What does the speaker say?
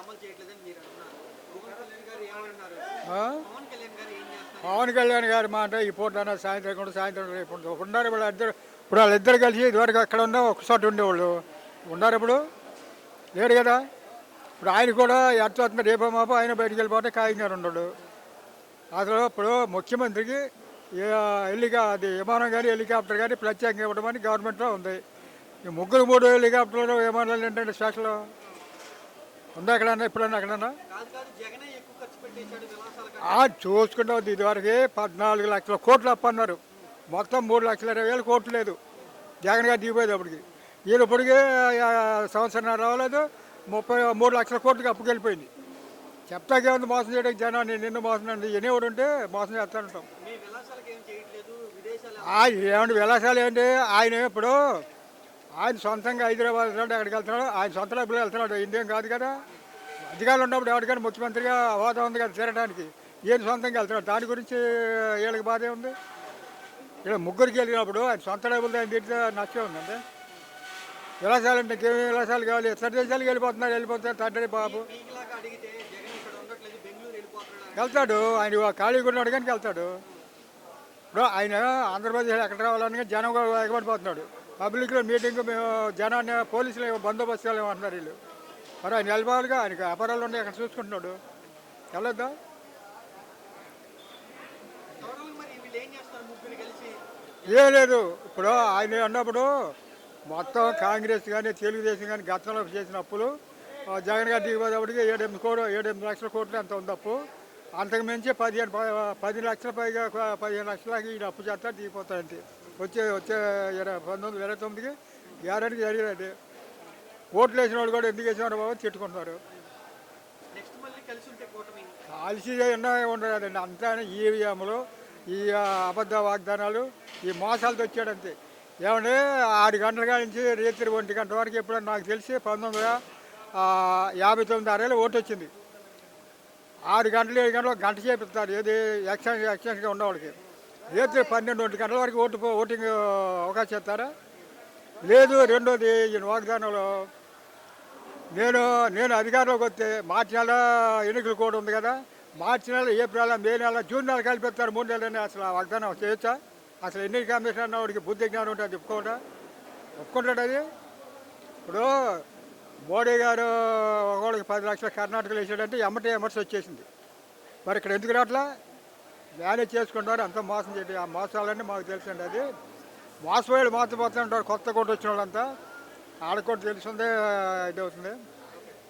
అమలు చేయట్లేదని మీరు అంటున్నారు. పవన్ కళ్యాణ్ గారు ఏమంటున్నారు? ఆ? పవన్ కళ్యాణ్ గారు ఏం చేస్తున్నారు? పవన్ కళ్యాణ్ గారి మాట ఈ పూట అన్న సాయంత్రం కూడా సాయంత్రం రేపు ఉంటుంది. ఉన్నారు వాళ్ళిద్దరు. ఇప్పుడు వాళ్ళిద్దరు కలిసి ఇదివరకు అక్కడ ఉన్న ఒక చోట ఉండేవాళ్ళు ఉన్నారు. ఇప్పుడు లేడు కదా. ఇప్పుడు ఆయన కూడా ఎంత వస్తుంది రేపో మాపో ఆయన బయటికి వెళ్ళిపోతే ఖాయంగా ఉన్నాడు. అసలు ఇప్పుడు ముఖ్యమంత్రికి అది విమానం కానీ హెలికాప్టర్ కానీ ప్రత్యేకంగా ఇవ్వడం అని గవర్నమెంట్లో ఉంది. ఈ ముగ్గురు మూడు హెలికాప్టర్లు విమానాలు ఏంటంటే స్పెషల్ ఉందా ఎక్కడన్నా ఎప్పుడన్నా ఎక్కడన్నా కాదు కాదు, జగనే ఎక్కువ ఖర్చు పెట్టేశాడు విలాసాలకు. చూసుకుంటే ఇదివరకు 14 లక్షల కోట్లు అప్పన్నారు. మొత్తం 3,20,000 కోట్లు లేదు జగన్ గారు దిగిపోయేది అప్పటికి. ఈయన ఇప్పటికే సంవత్సరం రావలేదు 33 లక్షల కోట్లకి అప్పుకెళ్ళిపోయింది. చెప్తాకే ఉంది మోసం చేయడానికి జనాన్ని. నిన్ను మోసం అండి ఎనేవాడు ఉంటే మోసం చేస్తానంటాం. మీ విలాసాలకు ఏం చేయట్లేదు, విదేశాలు ఏమంటే విలాసాలు ఏంటి ఆయన ఇప్పుడు ఆయన సొంతంగా హైదరాబాద్ వెళ్తున్నాడు, ఎక్కడికి వెళ్తున్నాడు, ఆయన సొంత డబ్బులు వెళ్తున్నాడు. ఇండియం కాదు కదా. అధికారులు ఉన్నప్పుడు ఎవరికైనా ముఖ్యమంత్రిగా హోదా ఉంది కదా తిరగడానికి. ఈయన సొంతంగా వెళ్తున్నాడు. దాని గురించి వీళ్ళకి బాధే ఉంది. ఇలా ముగ్గురికి వెళ్ళినప్పుడు ఆయన సొంత డబ్బులు ఆయన తింటే నచ్చే ఉందంటే విలాసాలు అంటే ఇంకేమీ విలాసాలు కావాలి. ఇతర దేశాలకు వెళ్ళిపోతారు తండ్రి బాబు. మీకులాగా అడిగితే జగన్ ఇక్కడ ఉండట్లేదు, బెంగళూరు వెళ్ళిపోతున్నాడు. వెళ్తాడు. ఆయన ఖాళీగా ఉన్నాడు కానీ వెళ్తాడు. ఇప్పుడు ఆయన ఆంధ్రప్రదేశ్ ఎక్కడ రావాలని జనం కూడా ఎగబడిపోతున్నాడు. పబ్లిక్లో మీటింగ్ మేము జనాన్ని పోలీసులు బందోబస్తు అంటున్నారు వీళ్ళు. మరి ఆయన వెళ్ళిపోవాలిగా. ఆయనకి వ్యాపారాలు ఉన్నాయి అక్కడ చూసుకుంటున్నాడు. వెళ్ళొద్దా? త్వరలో మరి వీళ్ళు ఏం చేస్తారు ముగ్గురు కలిసి? ఏం లేదు. ఇప్పుడు ఆయన అన్నప్పుడు మొత్తం కాంగ్రెస్ కానీ తెలుగుదేశం కానీ గతంలో చేసిన అప్పులు జగన్ గారు దిగిపోయేటప్పటికి 7 లక్షల కోట్లు ఎంత ఉంది అప్పు. అంతకు మించి 10 లక్షల పైగా 15 లక్షలకి ఈయన అప్పు చేస్తారు దిగిపోతాయంటే వచ్చే 1929కి గ్యారెంటీ జరిగేది. ఓట్లు వేసిన వాళ్ళు కూడా ఎందుకు వేసేవారు బాబు తిట్టుకుంటున్నారు. నెక్స్ట్ మళ్ళీ కలిసి ఉంటే కూటమి కాల్సి ఉండదు కదండి. అంతా ఈవీఎంలు ఈ అబద్ధ వాగ్దానాలు ఈ మోసాలతో వచ్చాడంతే. ఏమంటే 6 గంటల నుంచి రాత్రి 1 గంట వరకు ఎప్పుడన్నా నాకు తెలిసి 1959 ఓటు వచ్చింది. 6 గంటలు 7 గంటలు గంట చేపిస్తారు. ఏది ఎక్స్చేంజ్గా ఉన్నవాడికి. రాత్రి 12-1 గంటల వరకు ఓటింగ్ అవకాశం ఇస్తారా? లేదు. రెండోది ఈయన వాగ్దానంలో నేను అధికారంలోకి వస్తే మార్చి నెల ఎన్నికలు కూడా ఉంది కదా. మార్చి నెల, ఏప్రిల్, మే నెల, జూన్ నెల కలిపిస్తారు 3 నెలలని. అసలు ఆ వాగ్దానం చేయొచ్చా? అసలు ఎన్నికల కమిషన్ అన్న వాడికి బుద్ధి జ్ఞానం ఉంటుంది. ఒప్పుకుంటాడు అది. ఇప్పుడు మోడీ గారు ఒకళ్ళకి 10 లక్షల కర్ణాటకలో వేసాడంటే ఎమర్స్ వచ్చేసింది. మరి ఇక్కడ ఎందుకు రావట్లా? మేనేజ్ చేసుకుంటారు. అంత మోసం చేయడం. ఆ మోసాలన్నీ మాకు తెలుసండి. అది మోసపోయాడు మోసపోతూ ఉంటారు. కొత్త కోట వచ్చిన వాళ్ళంతా ఆడకోట తెలుసుందే ఇది అవుతుంది.